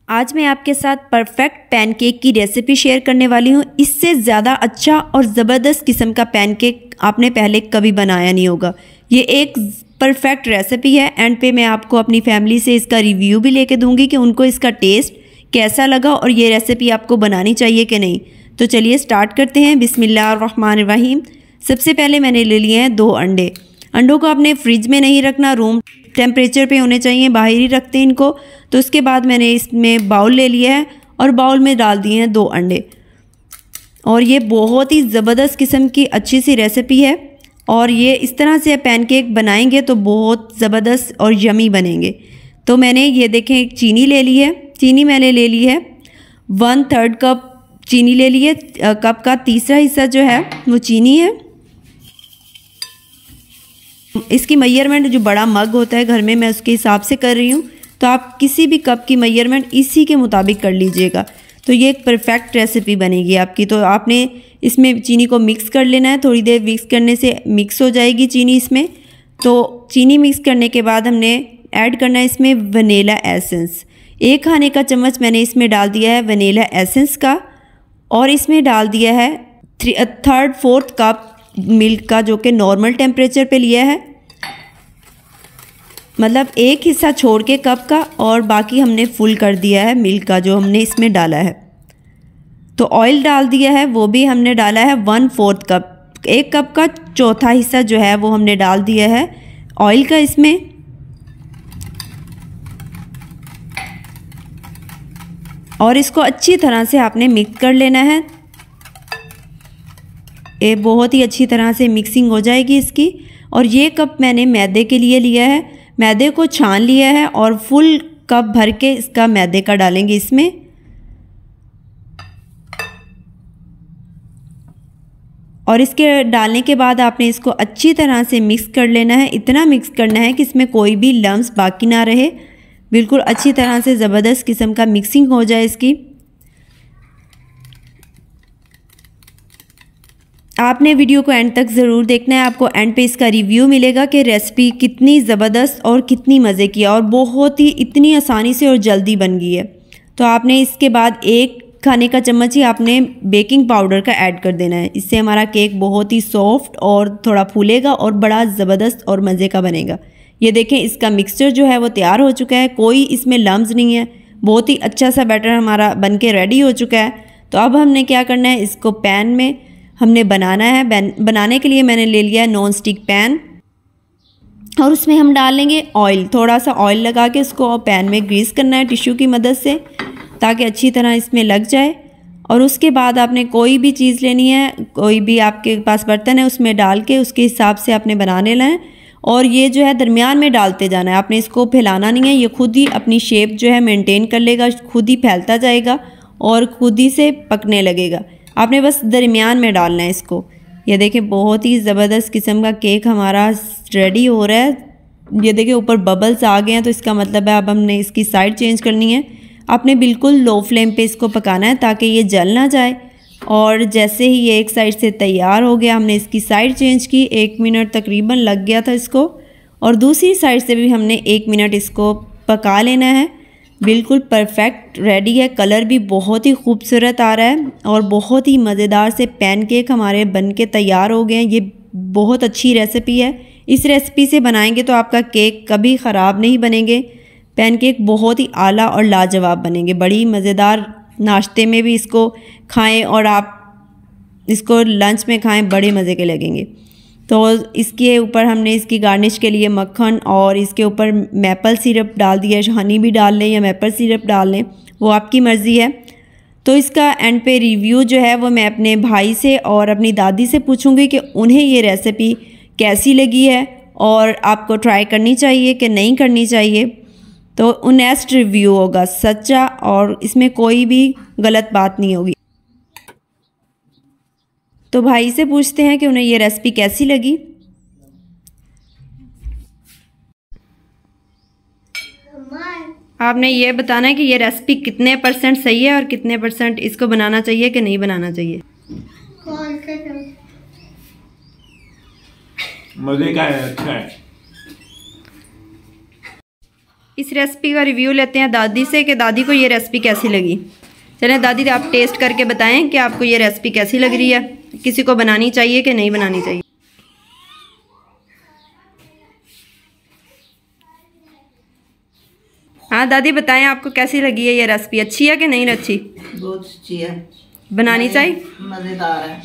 आज मैं आपके साथ परफेक्ट पैनकेक की रेसिपी शेयर करने वाली हूँ। इससे ज़्यादा अच्छा और ज़बरदस्त किस्म का पैनकेक आपने पहले कभी बनाया नहीं होगा। ये एक परफेक्ट रेसिपी है। एंड पे मैं आपको अपनी फैमिली से इसका रिव्यू भी लेके दूंगी कि उनको इसका टेस्ट कैसा लगा और ये रेसिपी आपको बनानी चाहिए कि नहीं। तो चलिए स्टार्ट करते हैं। बिस्मिल्लाहिर्रहमानिर्रहीम। सबसे पहले मैंने ले लिए हैं 2 अंडे। अंडों को आपने फ्रिज में नहीं रखना, रूम टेम्परेचर पे होने चाहिए, बाहर ही रखते हैं इनको। तो उसके बाद मैंने इसमें बाउल ले लिया है और बाउल में डाल दिए हैं 2 अंडे। और ये बहुत ही ज़बरदस्त किस्म की अच्छी सी रेसिपी है और ये इस तरह से पैनकेक बनाएंगे तो बहुत ज़बरदस्त और यमी बनेंगे। तो मैंने ये देखें एक चीनी ले ली है। चीनी मैंने ले ली है 1/3 कप चीनी ले ली है। कप का तीसरा हिस्सा जो है वो चीनी है। इसकी मेजरमेंट जो बड़ा मग होता है घर में, मैं उसके हिसाब से कर रही हूँ। तो आप किसी भी कप की मेजरमेंट इसी के मुताबिक कर लीजिएगा। तो ये एक परफेक्ट रेसिपी बनेगी आपकी। तो आपने इसमें चीनी को मिक्स कर लेना है। थोड़ी देर मिक्स करने से मिक्स हो जाएगी चीनी इसमें। तो चीनी मिक्स करने के बाद हमने ऐड करना है इसमें वनीला एसेंस। 1 खाने का चम्मच मैंने इसमें डाल दिया है वनीला एसेंस का। और इसमें डाल दिया है 3/4 कप मिल्क का, जो कि नॉर्मल टेम्परेचर पे लिया है। मतलब एक हिस्सा छोड़ के कप का और बाकी हमने फुल कर दिया है मिल्क का जो हमने इसमें डाला है। तो ऑयल डाल दिया है, वो भी हमने डाला है 1/4 कप। 1 कप का चौथा हिस्सा जो है वो हमने डाल दिया है ऑयल का इसमें। और इसको अच्छी तरह से आपने मिक्स कर लेना है। ये बहुत ही अच्छी तरह से मिक्सिंग हो जाएगी इसकी। और ये कप मैंने मैदे के लिए लिया है। मैदे को छान लिया है और फुल कप भर के इसका मैदे का डालेंगे इसमें। और इसके डालने के बाद आपने इसको अच्छी तरह से मिक्स कर लेना है। इतना मिक्स करना है कि इसमें कोई भी लम्स बाकी ना रहे। बिल्कुल अच्छी तरह से ज़बरदस्त किस्म का मिक्सिंग हो जाए इसकी। आपने वीडियो को एंड तक ज़रूर देखना है। आपको एंड पे इसका रिव्यू मिलेगा कि रेसिपी कितनी ज़बरदस्त और कितनी मज़े की है और बहुत ही इतनी आसानी से और जल्दी बन गई है। तो आपने इसके बाद 1 खाने का चम्मच ही आपने बेकिंग पाउडर का ऐड कर देना है। इससे हमारा केक बहुत ही सॉफ्ट और थोड़ा फूलेगा और बड़ा ज़बरदस्त और मज़े का बनेगा। ये देखें इसका मिक्सचर जो है वो तैयार हो चुका है। कोई इसमें लम्स नहीं है। बहुत ही अच्छा सा बैटर हमारा बन के रेडी हो चुका है। तो अब हमने क्या करना है, इसको पैन में हमने बनाना है। बनाने के लिए मैंने ले लिया है नॉन स्टिक पैन और उसमें हम डाल लेंगे ऑयल। थोड़ा सा ऑयल लगा के उसको पैन में ग्रीस करना है टिश्यू की मदद से, ताकि अच्छी तरह इसमें लग जाए। और उसके बाद आपने कोई भी चीज़ लेनी है, कोई भी आपके पास बर्तन है उसमें डाल के उसके हिसाब से आपने बना लेना है। और ये जो है दरमियान में डालते जाना है। आपने इसको फैलाना नहीं है। ये खुद ही अपनी शेप जो है मेंटेन कर लेगा, खुद ही फैलता जाएगा और खुद ही से पकने लगेगा। आपने बस दरमियान में डालना है इसको। ये देखें बहुत ही ज़बरदस्त किस्म का केक हमारा रेडी हो रहा है। ये देखें ऊपर बबल्स आ गए हैं, तो इसका मतलब है अब हमने इसकी साइड चेंज करनी है। आपने बिल्कुल लो फ्लेम पे इसको पकाना है ताकि ये जल ना जाए। और जैसे ही ये एक साइड से तैयार हो गया, हमने इसकी साइड चेंज की। 1 मिनट तकरीबन लग गया था इसको। और दूसरी साइड से भी हमने 1 मिनट इसको पका लेना है। बिल्कुल परफेक्ट रेडी है। कलर भी बहुत ही खूबसूरत आ रहा है और बहुत ही मज़ेदार से पैनकेक हमारे बन के तैयार हो गए हैं। ये बहुत अच्छी रेसिपी है। इस रेसिपी से बनाएंगे तो आपका केक कभी ख़राब नहीं बनेंगे। पैनकेक बहुत ही आला और लाजवाब बनेंगे। बड़ी मज़ेदार, नाश्ते में भी इसको खाएं और आप इसको लंच में खाएं, बड़े मज़े के लगेंगे। तो इसके ऊपर हमने इसकी गार्निश के लिए मक्खन और इसके ऊपर मैपल सिरप डाल दिया है। हनी भी डाल लें या मैपल सिरप डाल लें, वो आपकी मर्ज़ी है। तो इसका एंड पे रिव्यू जो है वो मैं अपने भाई से और अपनी दादी से पूछूंगी कि उन्हें ये रेसिपी कैसी लगी है और आपको ट्राई करनी चाहिए कि नहीं करनी चाहिए। तो ऑनेस्ट रिव्यू होगा, सच्चा, और इसमें कोई भी गलत बात नहीं होगी। तो भाई से पूछते हैं कि उन्हें ये रेसिपी कैसी लगी। आपने ये बताना है कि ये रेसिपी कितने % सही है और कितने % इसको बनाना चाहिए कि नहीं बनाना चाहिए। मजे का है, अच्छा है। इस रेसिपी का रिव्यू लेते हैं दादी से कि दादी को ये रेसिपी कैसी लगी। चलें दादी, आप टेस्ट करके बताएं कि आपको ये रेसिपी कैसी लग रही है, किसी को बनानी चाहिए कि नहीं बनानी चाहिए। हाँ दादी बताएं, आपको कैसी लगी है ये रेसिपी, अच्छी है कि नहीं अच्छी? बहुत अच्छी है, बनानी चाहिए, मज़ेदार है।